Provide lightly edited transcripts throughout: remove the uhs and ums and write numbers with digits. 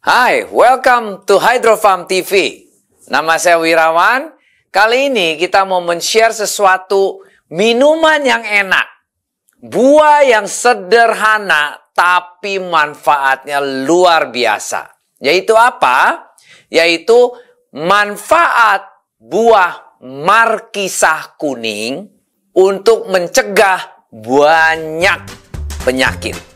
Hai, welcome to Hydro Farm TV. Nama saya Wirawan. Kali ini kita mau men-share sesuatu minuman yang enak. Buah yang sederhana tapi manfaatnya luar biasa. Yaitu apa? Yaitu manfaat buah markisah kuning untuk mencegah banyak penyakit.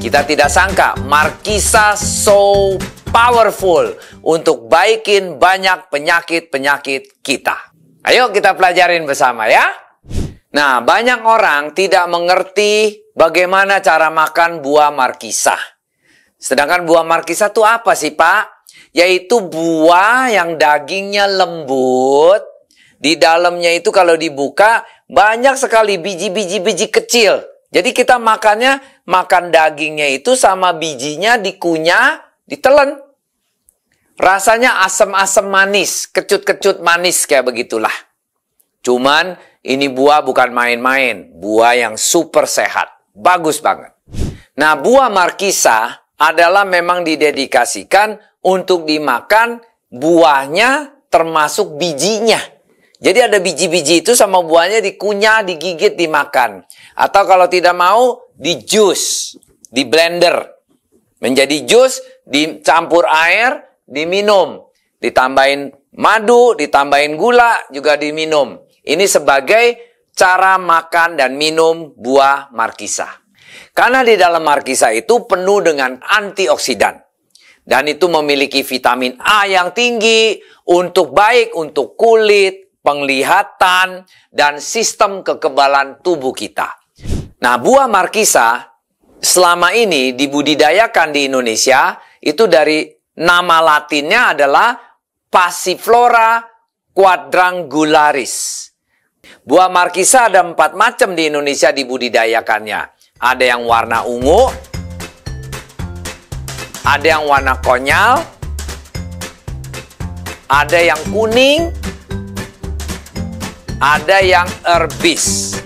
Kita tidak sangka markisah so powerful untuk baikin banyak penyakit-penyakit kita. Ayo kita pelajarin bersama ya. Nah, banyak orang tidak mengerti bagaimana cara makan buah markisah. Sedangkan buah markisah itu apa sih, Pak? Yaitu buah yang dagingnya lembut. Di dalamnya itu kalau dibuka banyak sekali biji-biji kecil. Jadi kita makan dagingnya itu sama bijinya dikunyah, ditelan. Rasanya asam-asam manis, kecut-kecut manis kayak begitulah. Cuman ini buah bukan main-main, buah yang super sehat, bagus banget. Nah, buah markisah adalah memang didedikasikan untuk dimakan buahnya termasuk bijinya. Jadi ada biji-biji itu sama buahnya dikunyah, digigit, dimakan. Atau kalau tidak mau, di jus, di blender. Menjadi jus, dicampur air, diminum. Ditambahin madu, ditambahin gula, juga diminum. Ini sebagai cara makan dan minum buah markisah. Karena di dalam markisah itu penuh dengan antioksidan. Dan itu memiliki vitamin A yang tinggi, untuk baik untuk kulit, penglihatan, dan sistem kekebalan tubuh kita. Nah, buah markisah selama ini dibudidayakan di Indonesia, itu dari nama latinnya adalah Passiflora quadrangularis. Buah markisah ada 4 macam di Indonesia dibudidayakannya. Ada yang warna ungu, ada yang warna konyal, ada yang kuning, ada yang herbis.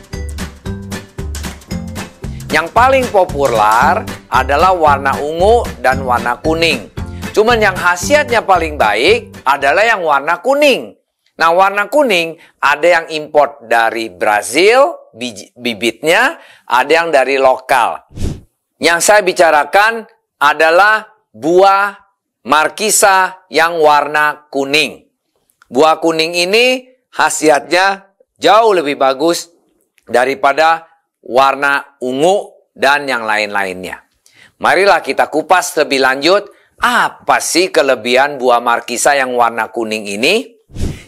Yang paling populer adalah warna ungu dan warna kuning. Cuman yang khasiatnya paling baik adalah yang warna kuning. Nah, warna kuning ada yang import dari Brazil, bibitnya, ada yang dari lokal. Yang saya bicarakan adalah buah markisah yang warna kuning. Buah kuning ini khasiatnya jauh lebih bagus daripada warna ungu dan yang lain-lainnya. Marilah kita kupas lebih lanjut, apa sih kelebihan buah markisah yang warna kuning ini?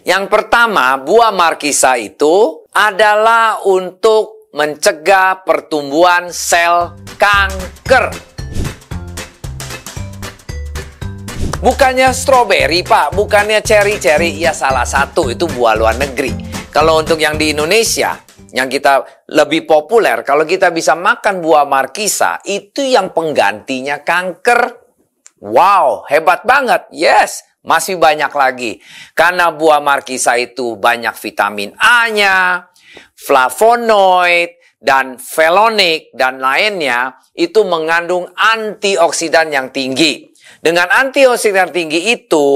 Yang pertama, buah markisah itu adalah untuk mencegah pertumbuhan sel kanker. Bukannya stroberi, Pak. Bukannya cherry-cherry. Ya, salah satu. Itu buah luar negeri. Kalau untuk yang di Indonesia, yang kita lebih populer, kalau kita bisa makan buah markisah, itu yang penggantinya kanker. Wow, hebat banget. Yes, masih banyak lagi. Karena buah markisah itu banyak vitamin A-nya, flavonoid, dan phelonic, dan lainnya, itu mengandung antioksidan yang tinggi. Dengan antioksidan tinggi itu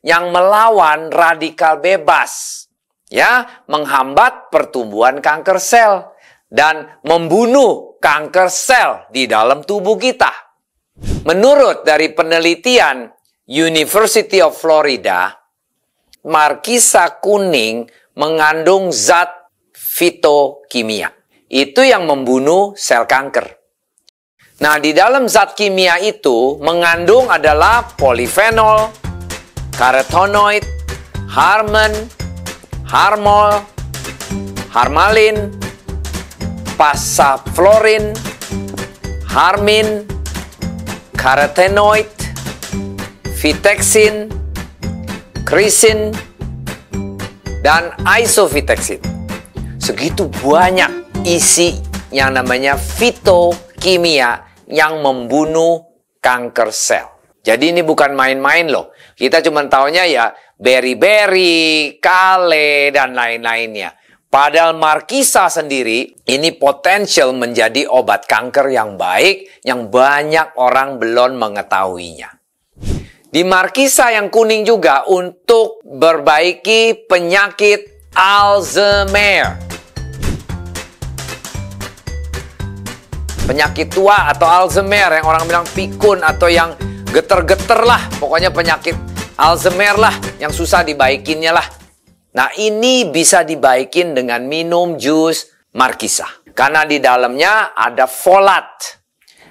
yang melawan radikal bebas, ya, menghambat pertumbuhan kanker sel dan membunuh kanker sel di dalam tubuh kita. Menurut dari penelitian University of Florida, markisah kuning mengandung zat fitokimia. Itu yang membunuh sel kanker. Nah, di dalam zat kimia itu mengandung adalah polifenol, karotenoid, harmol, harmalin, pasaflorin, harmin, karotenoid, vitexin, krisin, dan isovitexin. Segitu banyak isi yang namanya fitokimia yang membunuh kanker sel. Jadi ini bukan main-main loh. Kita cuma taunya ya berry-berry, kale, dan lain-lainnya. Padahal markisa sendiri ini potensial menjadi obat kanker yang baik yang banyak orang belum mengetahuinya. Di markisa yang kuning juga untuk memperbaiki penyakit Alzheimer. Penyakit tua atau Alzheimer yang orang bilang pikun atau yang geter-geter lah. Pokoknya penyakit Alzheimer lah yang susah dibaikinnya lah. Nah, ini bisa dibaikin dengan minum jus markisa. Karena di dalamnya ada folat,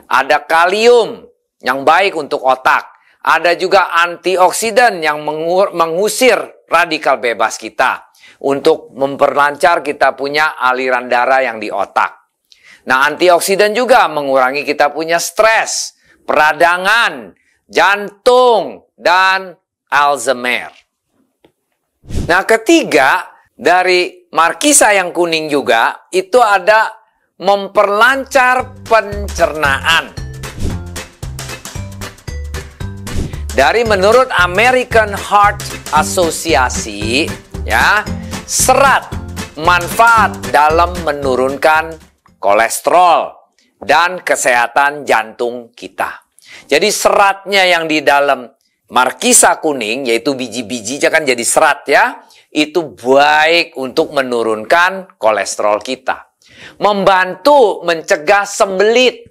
ada kalium yang baik untuk otak. Ada juga antioksidan yang mengusir radikal bebas kita. Untuk memperlancar kita punya aliran darah yang di otak. Nah, antioksidan juga mengurangi kita punya stres, peradangan, jantung, dan Alzheimer. Nah, ketiga dari markisa yang kuning juga itu ada memperlancar pencernaan. Dari menurut American Heart Association, ya, serat manfaat dalam menurunkan kolesterol dan kesehatan jantung kita. Jadi seratnya yang di dalam markisa kuning, yaitu biji-bijinya kan jadi serat ya, itu baik untuk menurunkan kolesterol kita. Membantu mencegah sembelit.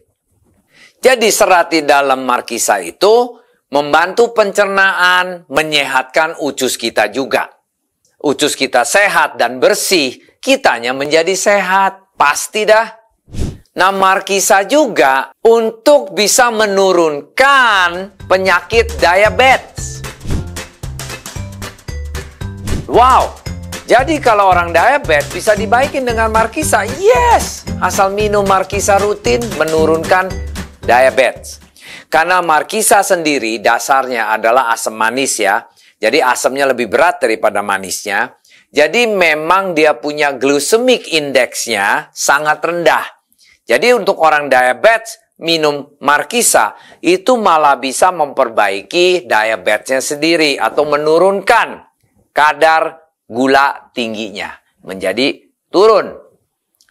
Jadi serat di dalam markisa itu membantu pencernaan, menyehatkan usus kita juga. Usus kita sehat dan bersih, kitanya menjadi sehat. Pasti dah. Nah, markisa juga untuk bisa menurunkan penyakit diabetes. Wow, jadi kalau orang diabetes bisa dibaikin dengan markisa. Yes, asal minum markisa rutin menurunkan diabetes. Karena markisa sendiri dasarnya adalah asam manis ya. Jadi asamnya lebih berat daripada manisnya. Jadi memang dia punya glycemic index-nya sangat rendah. Jadi untuk orang diabetes, minum markisa itu malah bisa memperbaiki diabetesnya sendiri atau menurunkan kadar gula tingginya menjadi turun.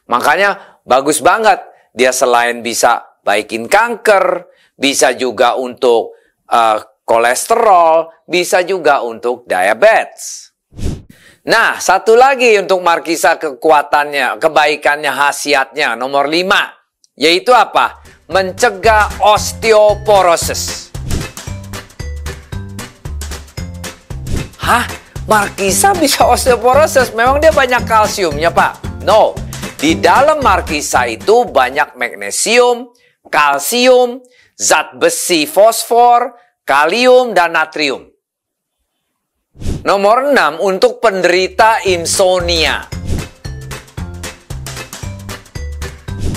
Makanya bagus banget. Dia selain bisa baikin kanker, bisa juga untuk kolesterol, bisa juga untuk diabetes. Nah, satu lagi untuk markisa kekuatannya, kebaikannya, khasiatnya, nomor 5. Yaitu apa? Mencegah osteoporosis. Hah? Markisa bisa osteoporosis? Memang dia banyak kalsiumnya, Pak? No. Di dalam markisa itu banyak magnesium, kalsium, zat besi fosfor, kalium, dan natrium. Nomor 6, untuk penderita insomnia.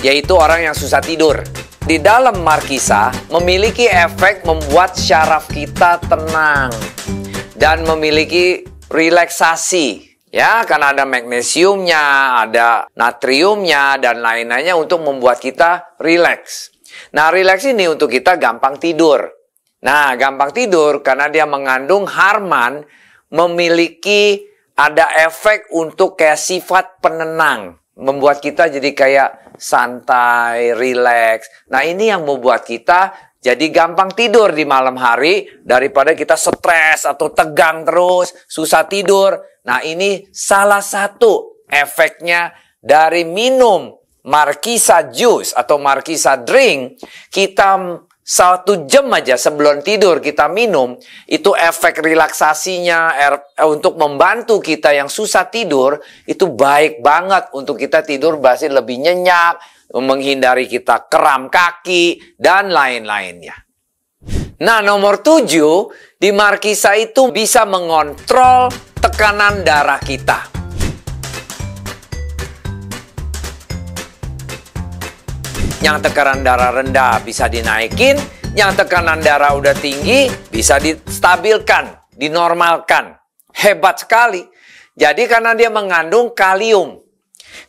Yaitu orang yang susah tidur. Di dalam markisa memiliki efek membuat syaraf kita tenang. Dan memiliki relaksasi. Ya, karena ada magnesiumnya, ada natriumnya, dan lain-lainnya untuk membuat kita rileks. Nah, rileks ini untuk kita gampang tidur. Nah, gampang tidur karena dia mengandung harman, memiliki ada efek untuk kayak sifat penenang. Membuat kita jadi kayak santai, rileks. Nah, ini yang membuat kita jadi gampang tidur di malam hari daripada kita stres atau tegang terus, susah tidur. Nah, ini salah satu efeknya dari minum markisa juice atau markisa drink. Kita 1 jam aja sebelum tidur kita minum, itu efek relaksasinya untuk membantu kita yang susah tidur, itu baik banget untuk kita tidur pasti lebih nyenyak, menghindari kita kram kaki, dan lain-lainnya. Nah, nomor 7, di markisa itu bisa mengontrol tekanan darah kita. Yang tekanan darah rendah bisa dinaikin, yang tekanan darah udah tinggi bisa distabilkan, dinormalkan. Hebat sekali. Jadi karena dia mengandung kalium.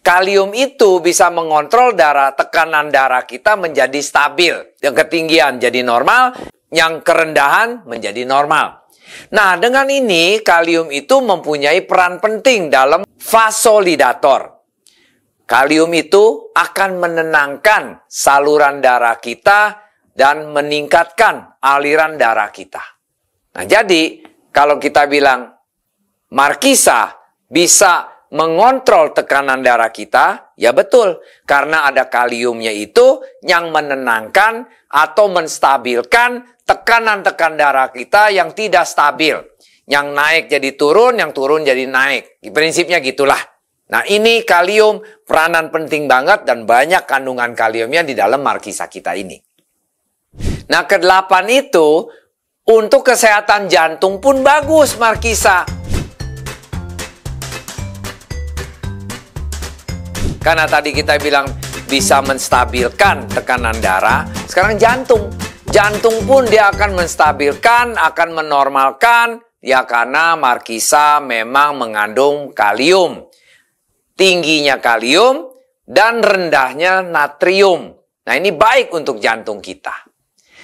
Kalium itu bisa mengontrol tekanan darah kita menjadi stabil. Yang ketinggian jadi normal, yang kerendahan menjadi normal. Nah, dengan ini kalium itu mempunyai peran penting dalam vasodilator. Kalium itu akan menenangkan saluran darah kita dan meningkatkan aliran darah kita. Nah, jadi kalau kita bilang Markisa bisa mengontrol tekanan darah kita, ya betul. Karena ada kaliumnya itu yang menenangkan atau menstabilkan tekanan-tekanan darah kita yang tidak stabil. Yang naik jadi turun, yang turun jadi naik. Prinsipnya gitulah. Nah, ini kalium peranan penting banget dan banyak kandungan kaliumnya di dalam Markisa kita ini. Nah, ke-8 itu untuk kesehatan jantung pun bagus Markisa. Karena tadi kita bilang bisa menstabilkan tekanan darah, sekarang jantung. Jantung pun dia akan menstabilkan, akan menormalkan, ya karena Markisa memang mengandung kalium. Tingginya kalium dan rendahnya natrium. Nah, ini baik untuk jantung kita.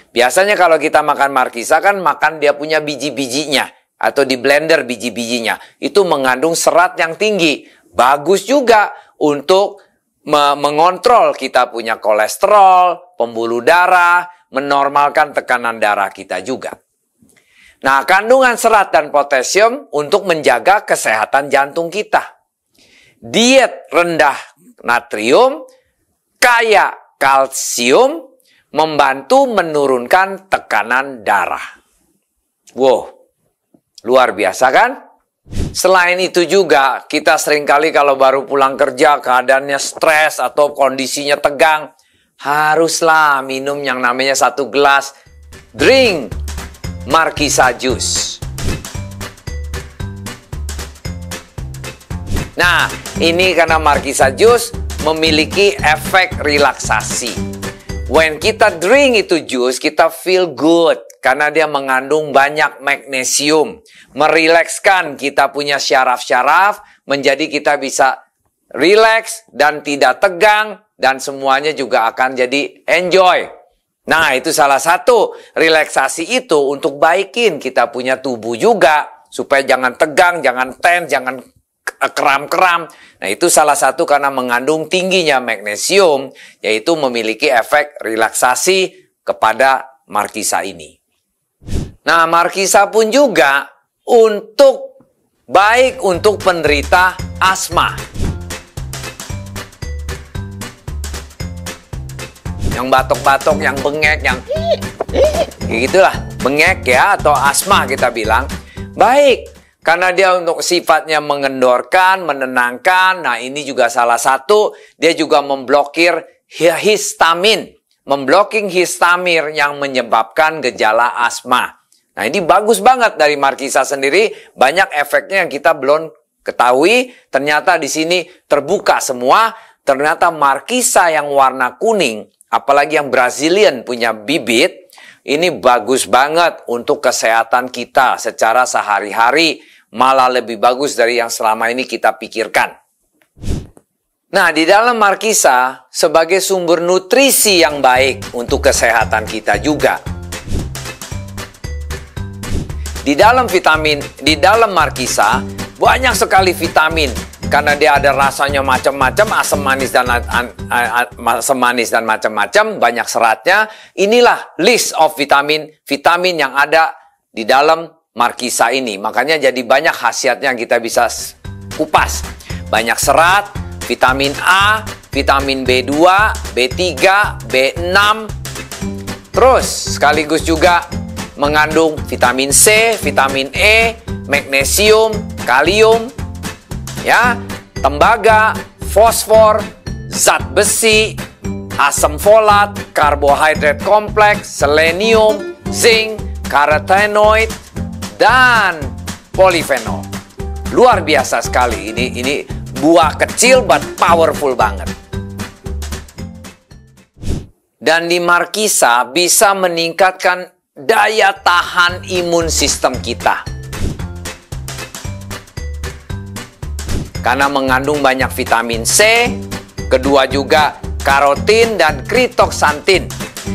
Biasanya kalau kita makan Markisa kan makan dia punya biji-bijinya atau di blender biji-bijinya. Itu mengandung serat yang tinggi. Bagus juga untuk mengontrol kita punya kolesterol, pembuluh darah, menormalkan tekanan darah kita juga. Nah, kandungan serat dan potasium untuk menjaga kesehatan jantung kita. Diet rendah natrium, kaya kalsium, membantu menurunkan tekanan darah. Wow, luar biasa kan? Selain itu juga, kita seringkali kalau baru pulang kerja, keadaannya stres atau kondisinya tegang, haruslah minum yang namanya 1 gelas drink Markisa Juice. Nah, ini karena Markisa Juice memiliki efek relaksasi. When kita drink itu jus, kita feel good. Karena dia mengandung banyak magnesium. Merilekskan kita punya syaraf-syaraf, menjadi kita bisa relax dan tidak tegang. Dan semuanya juga akan jadi enjoy. Nah, itu salah satu relaksasi itu untuk baikin kita punya tubuh juga. Supaya jangan tegang, jangan tense, jangan kram-kram. Nah, itu salah satu karena mengandung tingginya magnesium, yaitu memiliki efek relaksasi kepada Markisa ini. Nah, Markisa pun juga baik untuk penderita asma. Yang batuk-batuk, yang bengek, yang gitulah, bengek ya, atau asma kita bilang. Baik. Karena dia untuk sifatnya mengendorkan, menenangkan. Nah, ini juga salah satu. Dia juga memblokir histamin. Memblocking histamir yang menyebabkan gejala asma. Nah, ini bagus banget dari Markisa sendiri. Banyak efeknya yang kita belum ketahui. Ternyata di sini terbuka semua. Ternyata Markisa yang warna kuning, apalagi yang Brazilian punya bibit, ini bagus banget untuk kesehatan kita secara sehari-hari. Malah lebih bagus dari yang selama ini kita pikirkan. Nah, di dalam Markisa sebagai sumber nutrisi yang baik untuk kesehatan kita juga. Di dalam Markisa banyak sekali vitamin karena dia ada rasanya macam-macam, asam manis dan macam-macam, banyak seratnya. Inilah list of vitamin yang ada di dalam Markisa ini. Makanya jadi banyak khasiatnya yang kita bisa kupas. Banyak serat, vitamin A, vitamin B2, B3, B6. Terus sekaligus juga mengandung vitamin C, vitamin E, magnesium, kalium, ya, tembaga, fosfor, zat besi, asam folat, karbohidrat kompleks, selenium, zinc, karotenoid, dan polifenol. Luar biasa sekali. Ini buah kecil but powerful banget. Dan di Markisa bisa meningkatkan daya tahan imun sistem kita. Karena mengandung banyak vitamin C, kedua juga karotin dan kritoxantin.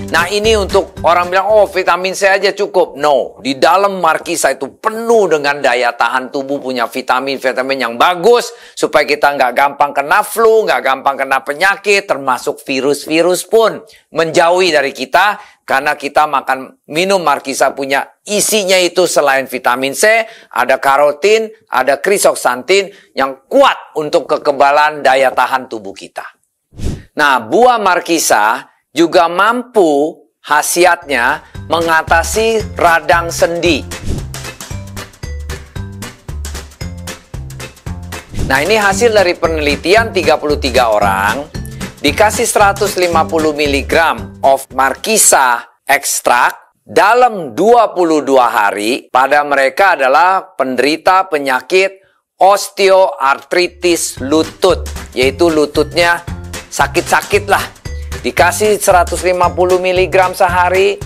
Nah, ini untuk orang bilang, oh vitamin C aja cukup. No, di dalam markisa itu penuh dengan daya tahan tubuh, punya vitamin-vitamin yang bagus, supaya kita nggak gampang kena flu, nggak gampang kena penyakit, termasuk virus-virus pun menjauhi dari kita, karena kita minum markisa punya isinya itu selain vitamin C, ada karotin, ada krisoksantin yang kuat untuk kekebalan daya tahan tubuh kita. Nah, buah markisa juga mampu khasiatnya mengatasi radang sendi. Nah, ini hasil dari penelitian 33 orang, dikasih 150 mg of markisa ekstrak dalam 22 hari. Pada mereka adalah penderita penyakit osteoartritis lutut, yaitu lututnya sakit-sakit lah. Dikasih 150 mg sehari,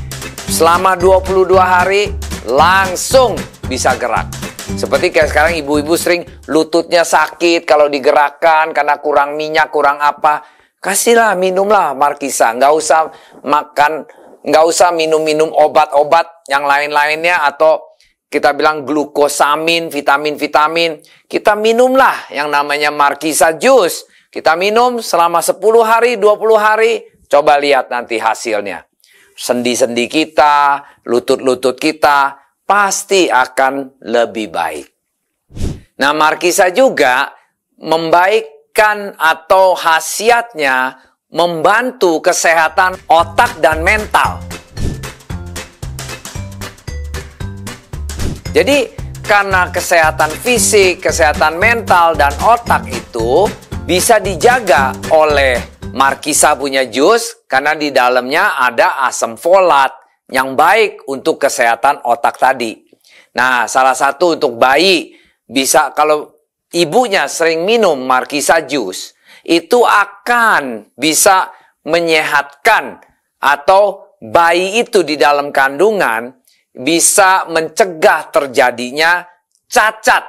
selama 22 hari, langsung bisa gerak. Seperti kayak sekarang ibu-ibu sering lututnya sakit kalau digerakkan karena kurang minyak, kurang apa. Kasihlah, minumlah markisa. Nggak usah minum-minum obat-obat yang lain-lainnya, atau kita bilang glukosamin, vitamin-vitamin. Kita minumlah yang namanya markisa jus. Kita minum selama 10 hari, 20 hari, coba lihat nanti hasilnya. Sendi-sendi kita, lutut-lutut kita, pasti akan lebih baik. Nah, markisa juga membaikkan atau khasiatnya membantu kesehatan otak dan mental. Jadi, karena kesehatan fisik, kesehatan mental, dan otak itu bisa dijaga oleh markisa punya jus, karena di dalamnya ada asam folat yang baik untuk kesehatan otak tadi. Nah, salah satu untuk bayi, bisa kalau ibunya sering minum markisa jus, itu akan bisa menyehatkan, atau bayi itu di dalam kandungan bisa mencegah terjadinya cacat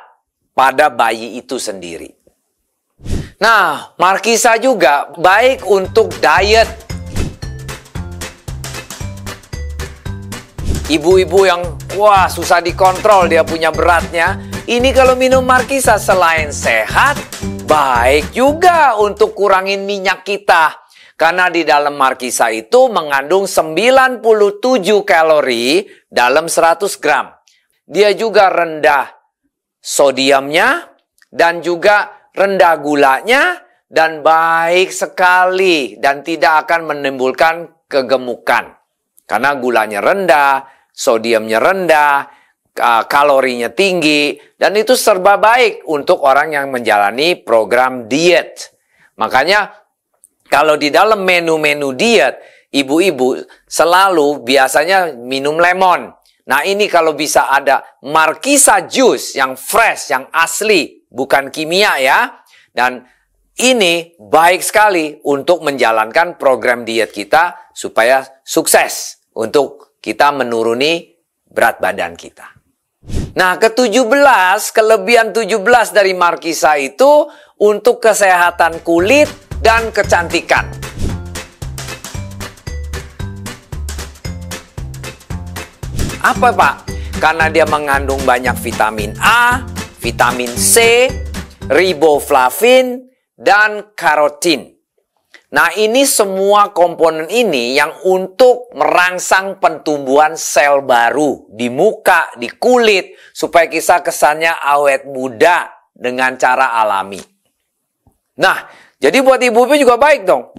pada bayi itu sendiri. Nah, markisa juga baik untuk diet. Ibu-ibu yang susah dikontrol dia punya beratnya, ini kalau minum markisa selain sehat, baik juga untuk kurangin minyak kita. Karena di dalam markisa itu mengandung 97 kalori dalam 100 gram. Dia juga rendah sodiumnya dan juga rendah gulanya, dan baik sekali dan tidak akan menimbulkan kegemukan. Karena gulanya rendah, sodiumnya rendah, kalorinya tinggi, dan itu serba baik untuk orang yang menjalani program diet. Makanya kalau di dalam menu-menu diet, ibu-ibu selalu biasanya minum lemon. Nah, ini kalau bisa ada markisa jus yang fresh, yang asli, bukan kimia ya. Dan ini baik sekali untuk menjalankan program diet kita supaya sukses untuk kita menuruni berat badan kita. Nah, kelebihan 17 dari markisa itu untuk kesehatan kulit dan kecantikan. Apa, Pak? Karena dia mengandung banyak vitamin A, vitamin C, riboflavin, dan karotin. Nah, ini semua komponen ini yang untuk merangsang pertumbuhan sel baru di muka, di kulit, supaya kita kesannya awet muda dengan cara alami. Nah, jadi buat ibu-ibu juga baik dong.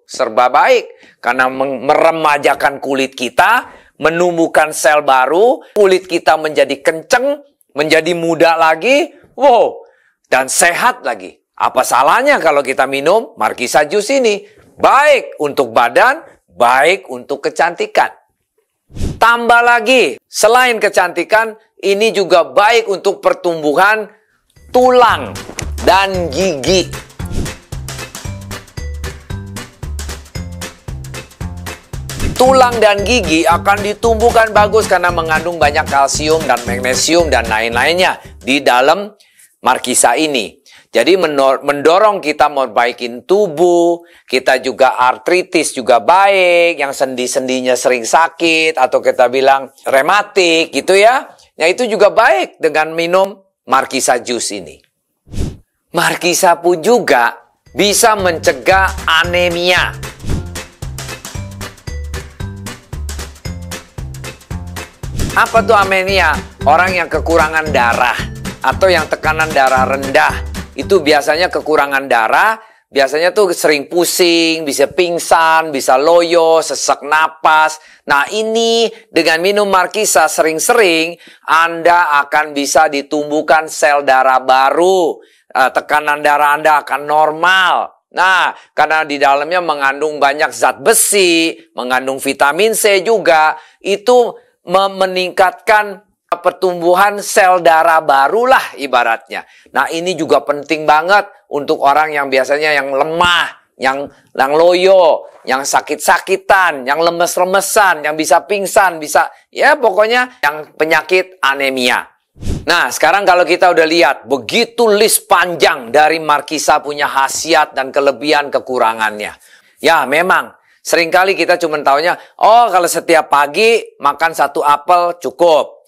Serba baik. Karena meremajakan kulit kita, menumbuhkan sel baru, kulit kita menjadi kenceng, menjadi muda lagi, dan sehat lagi. Apa salahnya kalau kita minum markisa jus ini? Baik untuk badan, baik untuk kecantikan. Tambah lagi, selain kecantikan, ini juga baik untuk pertumbuhan tulang dan gigi. Tulang dan gigi akan ditumbuhkan bagus karena mengandung banyak kalsium dan magnesium dan lain-lainnya di dalam markisa ini. Jadi mendorong kita membaikin tubuh, kita juga artritis juga baik, yang sendi-sendinya sering sakit, atau kita bilang rematik gitu ya. Nah itu juga baik dengan minum Markisa Juice ini. Markisa pun juga bisa mencegah anemia. Apa tuh anemia? Orang yang kekurangan darah atau yang tekanan darah rendah. Itu biasanya kekurangan darah, biasanya tuh sering pusing, bisa pingsan, bisa loyo, sesak napas. Nah ini dengan minum Markisa sering-sering, Anda akan bisa ditumbuhkan sel darah baru. Tekanan darah Anda akan normal. Nah, karena di dalamnya mengandung banyak zat besi, mengandung vitamin C juga, itu meningkatkan pertumbuhan sel darah barulah ibaratnya. Nah ini juga penting banget untuk orang yang biasanya yang lemah, yang loyo, yang sakit-sakitan, yang lemes-lemesan, yang bisa pingsan, bisa ya pokoknya yang penyakit anemia. Nah sekarang kalau kita udah lihat begitu list panjang dari Markisa punya khasiat dan kelebihan kekurangannya. Ya memang seringkali kita cuma taunya, oh kalau setiap pagi makan 1 apel cukup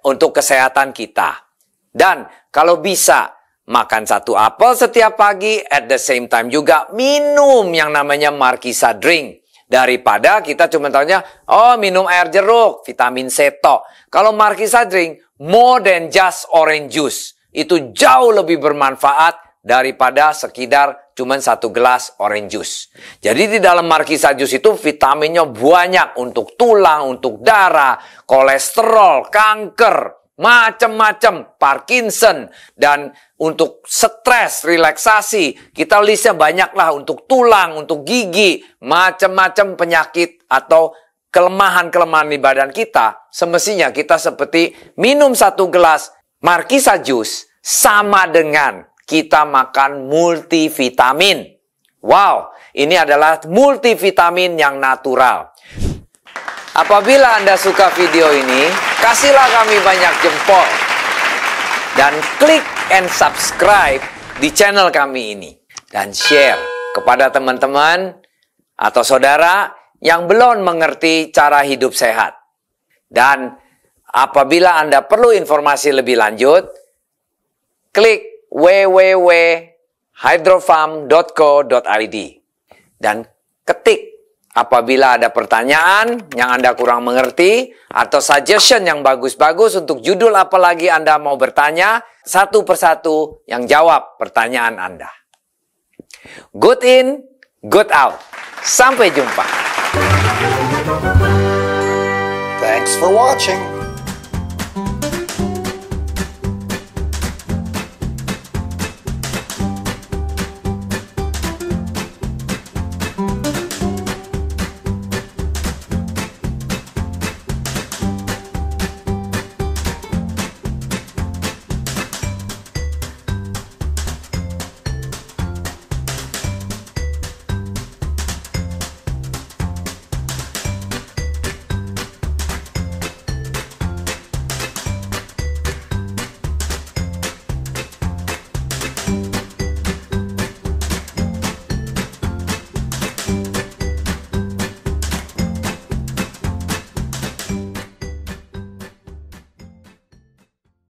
untuk kesehatan kita. Dan kalau bisa makan 1 apel setiap pagi, at the same time juga minum yang namanya Markisa drink. Daripada kita cuma taunya, oh minum air jeruk, vitamin C tok. Kalau Markisa drink, more than just orange juice. Itu jauh lebih bermanfaat daripada sekedar cuma 1 gelas orange juice. Jadi di dalam Markisa juice itu vitaminnya banyak untuk tulang, untuk darah, kolesterol, kanker, macam-macam, Parkinson, dan untuk stres, relaksasi. Kita listnya banyak lah untuk tulang, untuk gigi, macam-macam penyakit atau kelemahan-kelemahan di badan kita. Semestinya kita seperti minum 1 gelas Markisa juice sama dengan kita makan multivitamin. Wow, ini adalah multivitamin yang natural. Apabila Anda suka video ini, kasihlah kami banyak jempol. Dan klik and subscribe di channel kami ini. Dan share kepada teman-teman atau saudara yang belum mengerti cara hidup sehat. Dan apabila Anda perlu informasi lebih lanjut, klik www.hydrofarm.co.id dan ketik apabila ada pertanyaan yang Anda kurang mengerti atau suggestion yang bagus-bagus untuk judul apa lagi Anda mau bertanya, satu persatu yang jawab pertanyaan Anda. Good in, good out. Sampai jumpa. Thanks for watching.